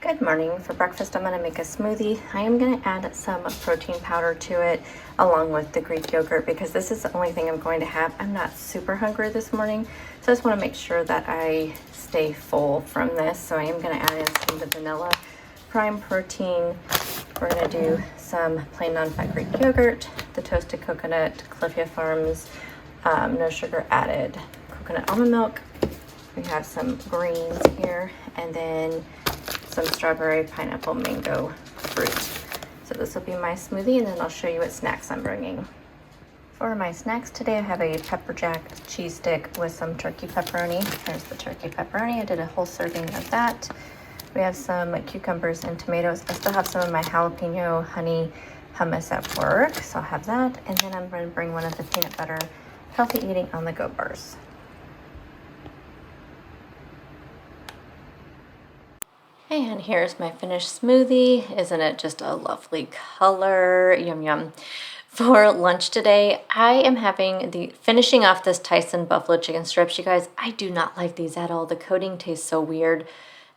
Good morning. For breakfast, I'm going to make a smoothie. I am going to add some protein powder to it along with the Greek yogurt because this is the only thing I'm going to have. I'm not super hungry this morning, so I just want to make sure that I stay full from this. So I am going to add in some of the vanilla prime protein. We're going to do some plain non-fat Greek yogurt, the toasted coconut, Cliffia Farms, no sugar added coconut almond milk. We have some greens here, and then some strawberry, pineapple, mango fruit. So this will be my smoothie, and then I'll show you what snacks I'm bringing. For my snacks today, I have a pepper jack cheese stick with some turkey pepperoni. There's the turkey pepperoni. I did a whole serving of that. We have some cucumbers and tomatoes. I still have some of my jalapeno honey hummus at work, so I'll have that. And then I'm going to bring one of the peanut butter healthy eating on the go bars. And here's my finished smoothie. Isn't it just a lovely color? Yum, yum. For lunch today, I am finishing off this Tyson buffalo chicken strips. You guys, I do not like these at all. The coating tastes so weird.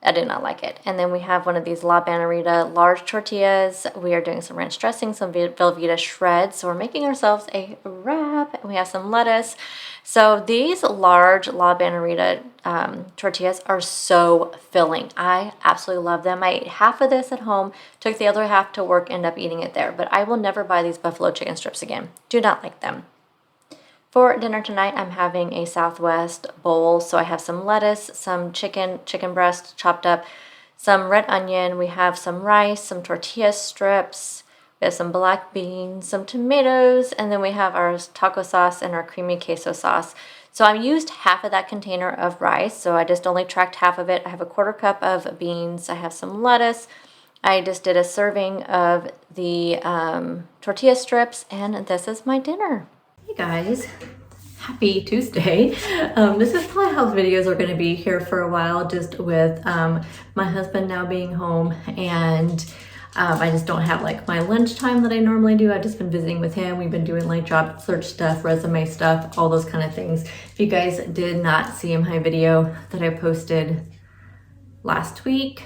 I do not like it. And then we have one of these La Bannerita large tortillas. We are doing some ranch dressing, some Velveeta shreds. So we're making ourselves a wrap. And we have some lettuce. So these large La Bannerita tortillas are so filling. I absolutely love them. I ate half of this at home, took the other half to work, ended up eating it there. But I will never buy these buffalo chicken strips again. Do not like them. For dinner tonight, I'm having a Southwest bowl. So I have some lettuce, some chicken breast chopped up, some red onion. We have some rice, some tortilla strips. We have some black beans, some tomatoes, and then we have our taco sauce and our creamy queso sauce. So I used half of that container of rice, so I just only tracked half of it. I have a quarter cup of beans. I have some lettuce. I just did a serving of the tortilla strips, and this is my dinner. Hey guys, happy Tuesday. This is probably how videos are going to be here for a while, just with my husband now being home, and I just don't have like my lunchtime that I normally do. I've just been visiting with him. We've been doing like job search stuff, resume stuff, all those kind of things. If you guys did not see my video that I posted last week,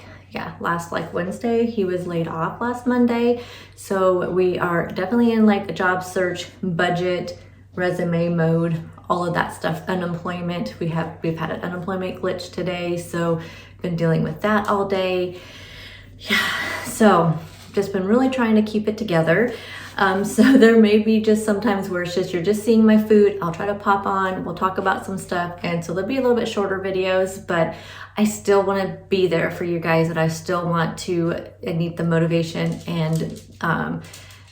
last like Wednesday, he was laid off last Monday. So we are definitely in like a job search, budget, resume mode, all of that stuff. Unemployment, we've had an unemployment glitch today, so been dealing with that all day. Yeah, so just been really trying to keep it together. So there may be just sometimes where it's just, you're just seeing my food. I'll try to pop on, we'll talk about some stuff. And so there'll be a little bit shorter videos, but I still want to be there for you guys, and I still want to need the motivation and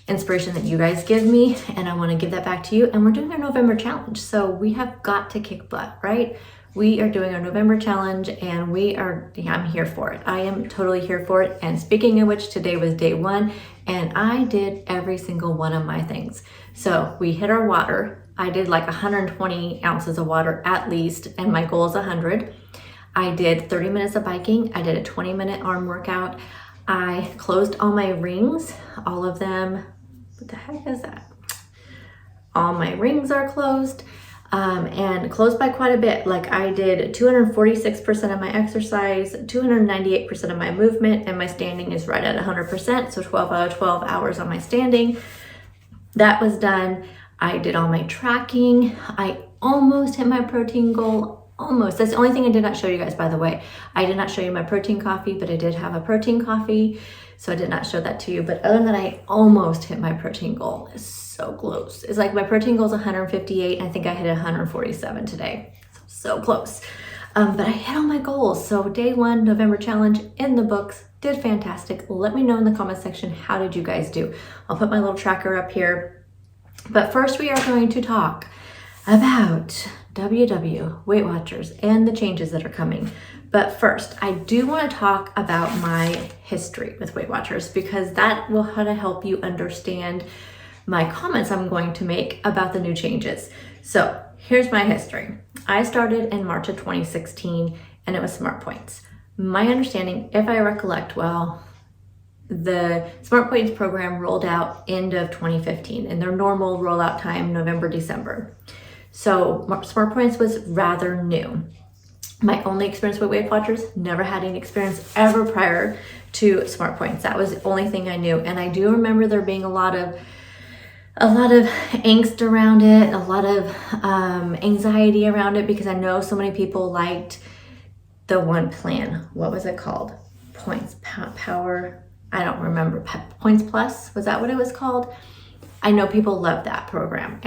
inspiration that you guys give me. And I want to give that back to you. And we're doing our November challenge. So we have got to kick butt, right? We are doing our November challenge, and I'm here for it. I am totally here for it. And speaking of which, today was day one, and I did every single one of my things. So we hit our water. I did like 120 ounces of water at least, and my goal is 100. I did 30 minutes of biking. I did a 20-minute arm workout. I closed all my rings, all of them. What the heck is that? All my rings are closed. And closed by quite a bit. Like I did 246% of my exercise, 298% of my movement, and my standing is right at 100%. So 12 out of 12 hours on my standing. That was done. I did all my tracking. I almost hit my protein goal. Almost. That's the only thing I did not show you guys, by the way. I did not show you my protein coffee, but I did have a protein coffee. So I did not show that to you. But other than that, I almost hit my protein goal. It's so close. It's like my protein goal is 158. And I think I hit 147 today. So close. But I hit all my goals. So day one, November challenge in the books. Did fantastic. Let me know in the comment section, how did you guys do? I'll put my little tracker up here. But first we are going to talk about WW, Weight Watchers, and the changes that are coming. But first, I do want to talk about my history with Weight Watchers, because that will help you understand my comments I'm going to make about the new changes. So here's my history. I started in March of 2016, and it was Smart Points. My understanding, if I recollect well, the Smart Points program rolled out end of 2015, and their normal rollout time, November, December. So Smart Points was rather new. My only experience with Weight Watchers, never had any experience ever prior to Smart Points. That was the only thing I knew. And I do remember there being a lot of angst around it, a lot of anxiety around it, because I know so many people liked the one plan. What was it called? Points Power. I don't remember. Points Plus, was that what it was called? I know people love that program,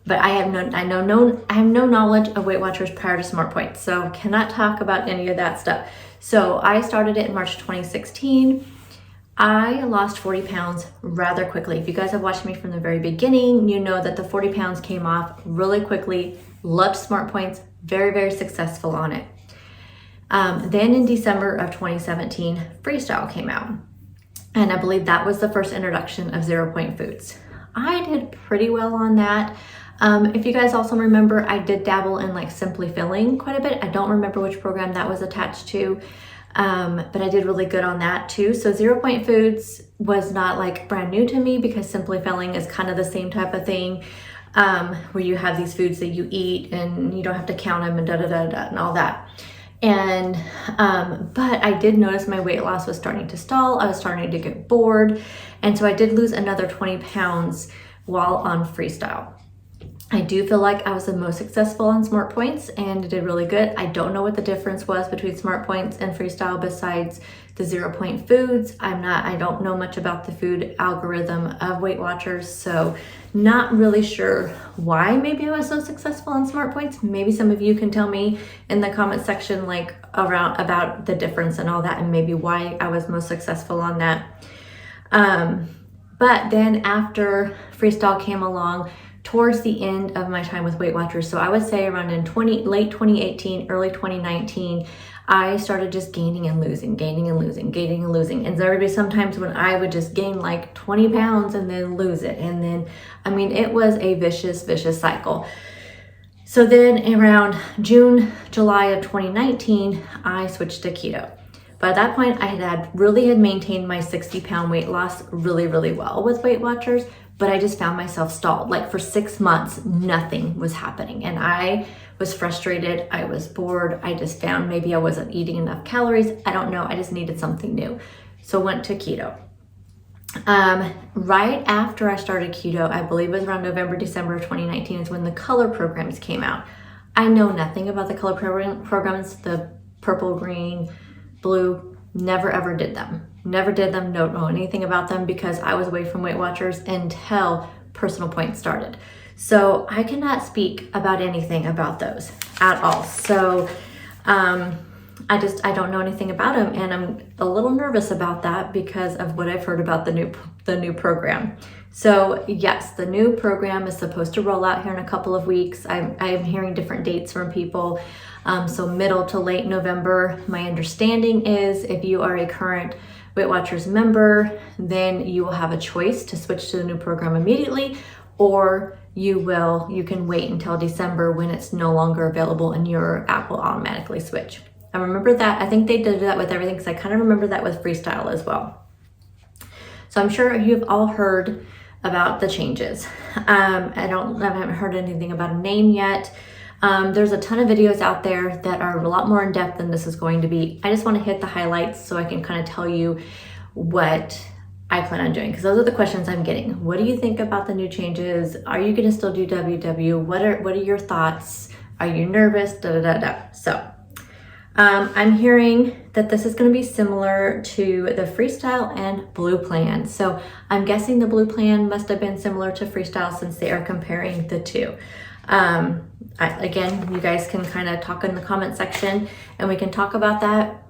but I have no knowledge of Weight Watchers prior to Smart Points, so cannot talk about any of that stuff. So I started it in March 2016. I lost 40 pounds rather quickly. If you guys have watched me from the very beginning, you know that the 40 pounds came off really quickly. Loved Smart Points, very, very successful on it. Then in December of 2017, Freestyle came out. And I believe that was the first introduction of 0 Point Foods. I did pretty well on that. If you guys also remember, I did dabble in like Simply Filling quite a bit. I don't remember which program that was attached to, but I did really good on that too. So 0 Point Foods was not like brand new to me, because Simply Filling is kind of the same type of thing, where you have these foods that you eat and you don't have to count them and and all that. And, but I did notice my weight loss was starting to stall. I was starting to get bored. And so I did lose another 20 pounds while on Freestyle. I do feel like I was the most successful on Smart Points and did really good. I don't know what the difference was between Smart Points and Freestyle besides the 0 Point Foods. I don't know much about the food algorithm of Weight Watchers, so not really sure why maybe I was so successful on Smart Points. Maybe some of you can tell me in the comment section like around about the difference and all that, and maybe why I was most successful on that. But then after Freestyle came along, towards the end of my time with Weight Watchers, so I would say around in late 2018, early 2019, I started just gaining and losing. And there would be sometimes when I would just gain like 20 pounds and then lose it. And then, I mean, it was a vicious cycle. So then around June, July of 2019, I switched to keto. But at that point, I had maintained my 60-pound weight loss really well with Weight Watchers, but I just found myself stalled. Like for 6 months, nothing was happening. And I was frustrated. I was bored. I just found maybe I wasn't eating enough calories. I don't know. I just needed something new. So went to keto. Right after I started keto, I believe it was around November, December of 2019 is when the color programs came out. I know nothing about the color programs, the purple, green, blue, never ever did them. Don't know anything about them because I was away from Weight Watchers until Personal Points started. So I cannot speak about anything about those at all. So I don't know anything about them, and I'm a little nervous about that because of what I've heard about the new program. So yes, the new program is supposed to roll out here in a couple of weeks. I'm hearing different dates from people. So middle to late November. My understanding is if you are a current Weight Watchers member, then you will have a choice to switch to the new program immediately, or you can wait until December when it's no longer available and your app will automatically switch. I remember that. I think they did that with everything because I kind of remember that with Freestyle as well. So I'm sure you've all heard about the changes. I haven't heard anything about a name yet. There's a ton of videos out there that are a lot more in depth than this is going to be. I just want to hit the highlights so I can kind of tell you what I plan on doing, because those are the questions I'm getting. What do you think about the new changes? Are you going to still do WW? What are your thoughts? Are you nervous? So I'm hearing that this is going to be similar to the Freestyle and Blue Plan. So I'm guessing the Blue Plan must have been similar to Freestyle since they are comparing the two. Again, you guys can kind of talk in the comment section and we can talk about that.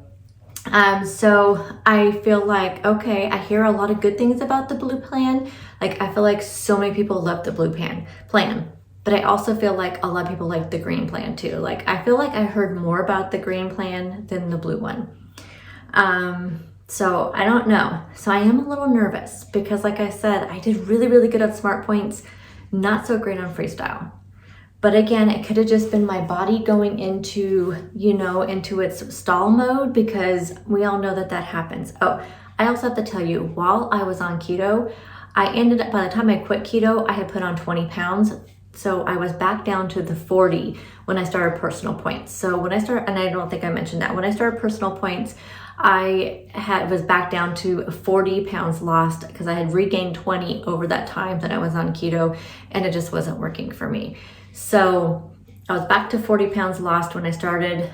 So I feel like, okay, I hear a lot of good things about the Blue Plan. Like I feel like so many people love the Blue Plan, but I also feel like a lot of people like the Green Plan too. Like I feel like I heard more about the Green Plan than the Blue one. So I don't know. So I am a little nervous because like I said, I did really good on Smart Points, not so great on Freestyle. But again, it could have just been my body going into its stall mode, because we all know that happens. Oh, I also have to tell you, while I was on keto, I ended up, by the time I quit keto, I had put on 20 pounds. So I was back down to the 40 when I started Personal Points. So when I started, and I don't think I mentioned that, when I started Personal Points, was back down to 40 pounds lost because I had regained 20 over that time that I was on keto, and it just wasn't working for me. So I was back to 40 pounds lost when I started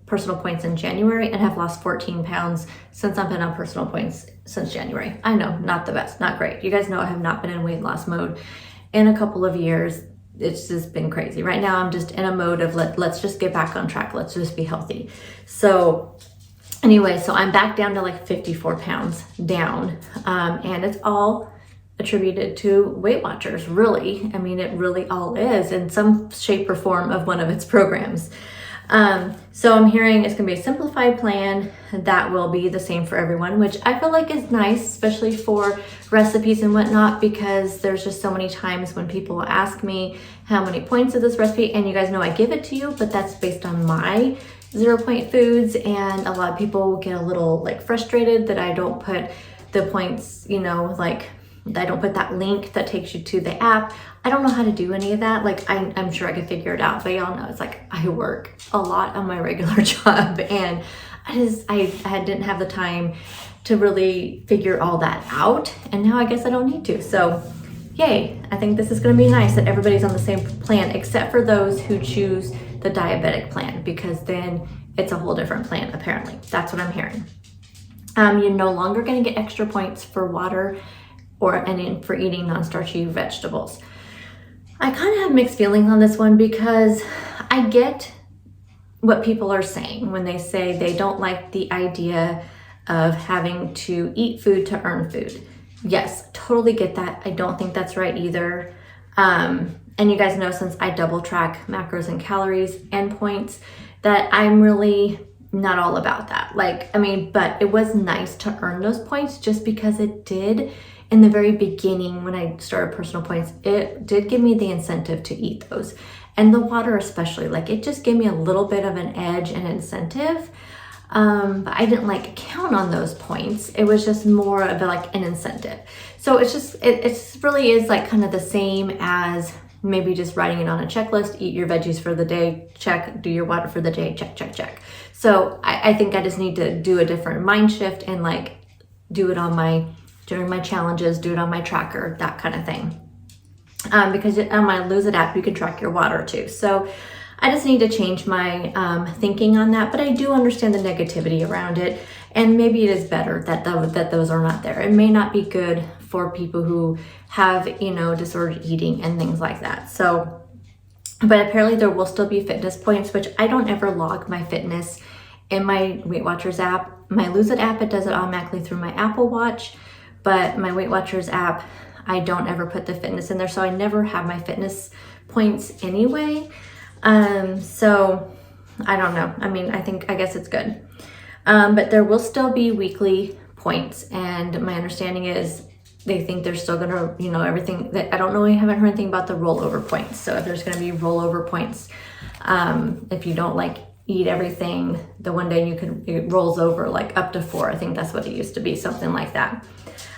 Personal Points in January, and have lost 14 pounds since I've been on Personal Points since January. I know, not the best, not great. You guys know I have not been in weight loss mode in a couple of years. It's just been crazy. Right now I'm just in a mode of let's just get back on track. Let's just be healthy. So anyway, so I'm back down to like 54 pounds down, and it's all attributed to Weight Watchers, really. I mean, it really all is in some shape or form of one of its programs. So I'm hearing it's going to be a simplified plan that will be the same for everyone, which I feel like is nice, especially for recipes and whatnot, because there's just so many times when people ask me how many points is this recipe, and you guys know I give it to you, but that's based on my 0 point foods, and a lot of people get a little like frustrated that I don't put the points, you know, like I don't put that link that takes you to the app. I don't know how to do any of that. Like I'm sure I could figure it out, but y'all know it's like I work a lot on my regular job, and I didn't have the time to really figure all that out, and now I guess I don't need to. So yay, I think this is going to be nice that everybody's on the same plan, except for those who choose the diabetic plan, because then it's a whole different plan apparently. That's what I'm hearing. You're no longer going to get extra points for water and for eating non-starchy vegetables. I kind of have mixed feelings on this one, because I get what people are saying when they say they don't like the idea of having to eat food to earn food. Yes, totally get that. I don't think that's right either. And you guys know, since I double track macros and calories and points, that I'm really not all about that. But it was nice to earn those points, just because it did. In the very beginning, when I started Personal Points, it did give me the incentive to eat those. And the water especially, like it just gave me a little bit of an edge and incentive. But I didn't like count on those points. It was just more of like an incentive. So it's just, it really is like kind of the same as maybe just writing it on a checklist: eat your veggies for the day, check; do your water for the day, check, check, check. So I think I just need to do a different mind shift and like do it during my challenges, do it on my tracker, that kind of thing. Because on my Lose It app, you can track your water too. So I just need to change my thinking on that, but I do understand the negativity around it, and maybe it is better that those are not there. It may not be good for people who have, disordered eating and things like that. So, but apparently there will still be fitness points, which I don't ever log my fitness in my Weight Watchers app. My Lose It app, it does it automatically through my Apple Watch, but my Weight Watchers app, I don't ever put the fitness in there, so I never have my fitness points anyway. So I don't know. I guess it's good. But there will still be weekly points, and my understanding is they think they're still gonna, everything that I don't know. I haven't heard anything about the rollover points. So if there's gonna be rollover points, if you don't eat everything the one day, it rolls over up to 4. I think that's what it used to be, something like that.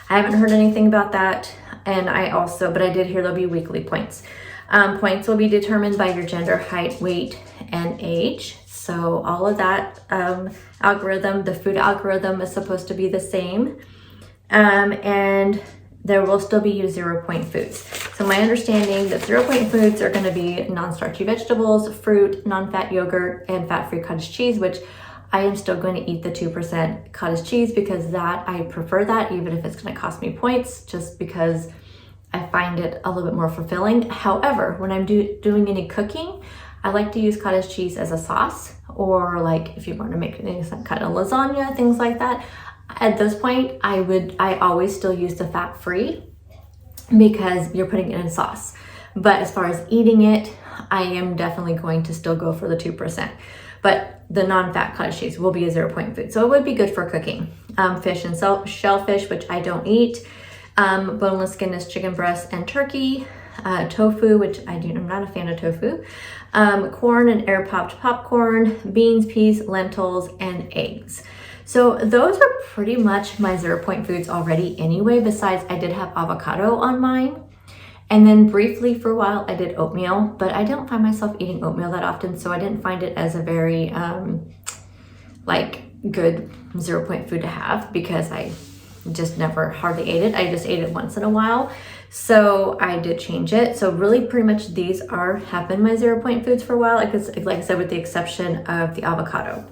I haven't heard anything about that. And but I did hear there'll be weekly points. Points will be determined by your gender, height, weight, and age. So all of that algorithm, the food algorithm, is supposed to be the same. And there will still be 0 point foods. So my understanding that 0 point foods are going to be non-starchy vegetables, fruit, non-fat yogurt, and fat-free cottage cheese, which I am still going to eat the 2% cottage cheese, because I prefer that, even if it's going to cost me points, just because I find it a little bit more fulfilling. However, when I'm doing any cooking, I like to use cottage cheese as a sauce, or if you want to make some kind of lasagna, things like that. At this point, I always still use the fat-free, because you're putting it in sauce. But as far as eating it, I am definitely going to still go for the 2%. But the non-fat cottage cheese will be a 0 point food. So it would be good for cooking. Fish and shellfish, which I don't eat. Boneless, skinless chicken breasts and turkey. Tofu, which I'm not a fan of tofu. Corn and air-popped popcorn. Beans, peas, lentils, and eggs. So those are pretty much my 0 point foods already anyway. Besides, I did have avocado on mine. And then briefly for a while, I did oatmeal, but I don't find myself eating oatmeal that often, so I didn't find it as a very, good 0 point food to have because I just never hardly ate it. I just ate it once in a while. So I did change it. So really pretty much these have been my 0 point foods for a while, like I said, with the exception of the avocado.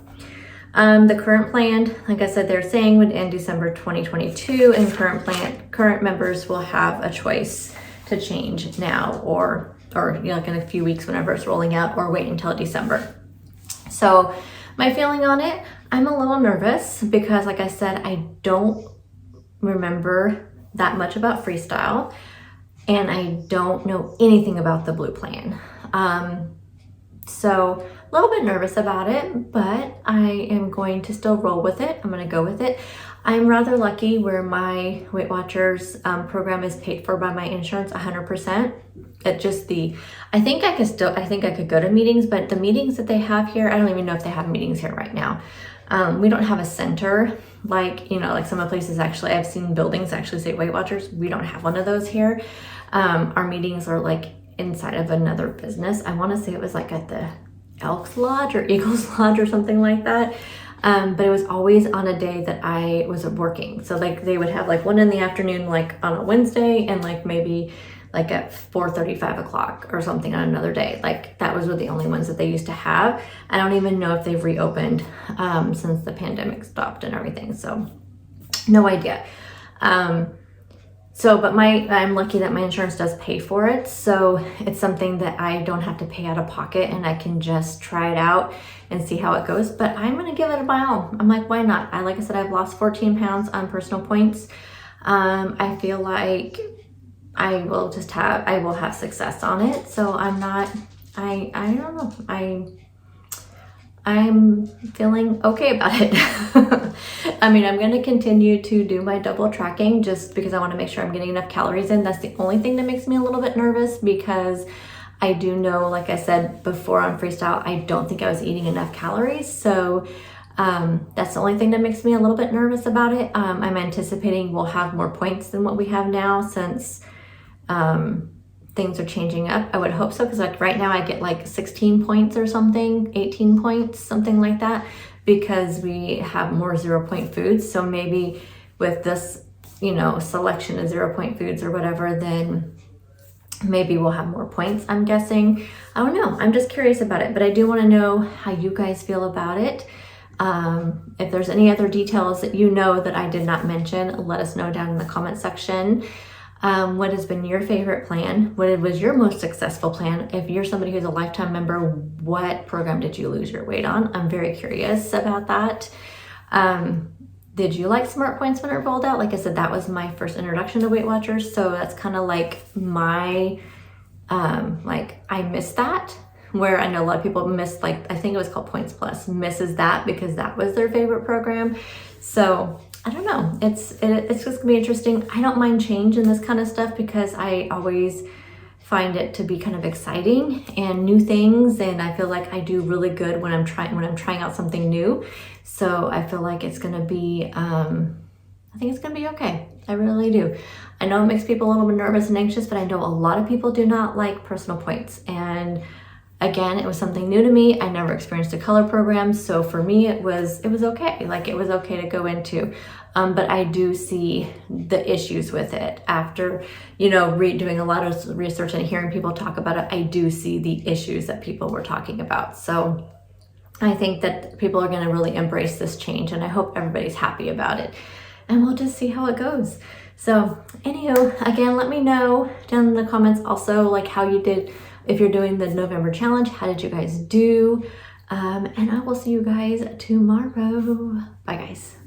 The current plan, like I said, they're saying would end December 2022, and current members will have a choice to change now or like in a few weeks whenever it's rolling out, or wait until December. So my feeling on it, I'm a little nervous because, like I said, I don't remember that much about Freestyle, and I don't know anything about the Blue plan. So a little bit nervous about it, but I am going to still roll with it. I'm going to go with it. I'm rather lucky where my Weight Watchers program is paid for by my insurance 100%. I think I could go to meetings, but the meetings that they have here, I don't even know if they have meetings here right now. We don't have a center like some of the places. Actually, I've seen buildings actually say Weight Watchers. We don't have one of those here. Our meetings are like inside of another business. I want to say it was like at the Elks Lodge or Eagles Lodge or something like that. But it was always on a day that I was working. So like they would have like one in the afternoon, like on a Wednesday, and like maybe like at 4:30, 5 o'clock or something on another day. Like that was the only ones that they used to have. I don't even know if they've reopened since the pandemic stopped and everything. So no idea. But I'm lucky that my insurance does pay for it. So it's something that I don't have to pay out of pocket, and I can just try it out and see how it goes. But I'm going to give it a my all. I'm like, why not? Like I said, I've lost 14 pounds on personal points. I feel like I will have success on it. So I don't know. I'm feeling okay about it. I mean, I'm going to continue to do my double tracking just because I want to make sure I'm getting enough calories in. That's the only thing that makes me a little bit nervous, because I do know, like I said before on Freestyle, I don't think I was eating enough calories. So that's the only thing that makes me a little bit nervous about it. I'm anticipating we'll have more points than what we have now, since things are changing up. I would hope so, because like right now I get like 16 points or something, 18 points, something like that, because we have more 0 point foods. So maybe with this, selection of 0 point foods or whatever, then maybe we'll have more points, I'm guessing. I don't know. I'm just curious about it, but I do want to know how you guys feel about it. If there's any other details that that I did not mention, let us know down in the comment section. What has been your favorite plan? What was your most successful plan? If you're somebody who's a lifetime member, what program did you lose your weight on? I'm very curious about that. Did you like Smart Points when it rolled out? Like I said, that was my first introduction to Weight Watchers. So that's kind of like my, I missed that, where I know a lot of people missed, I think it was called Points Plus, misses that because that was their favorite program. So I don't know. It's just gonna be interesting. I don't mind change in this kind of stuff because I always find it to be kind of exciting and new things, and I feel like I do really good when I'm trying out something new. So I feel like it's gonna be I think it's gonna be okay. I really do. I know it makes people a little bit nervous and anxious, but I know a lot of people do not like personal points. And again, it was something new to me. I never experienced a color program. So for me, it was okay. Like it was okay to go into. But I do see the issues with it after, doing a lot of research and hearing people talk about it. I do see the issues that people were talking about. So I think that people are going to really embrace this change, and I hope everybody's happy about it. And we'll just see how it goes. So anywho, again, let me know down in the comments also like how you did. If you're doing the November challenge, how did you guys do? And I will see you guys tomorrow. Bye, guys.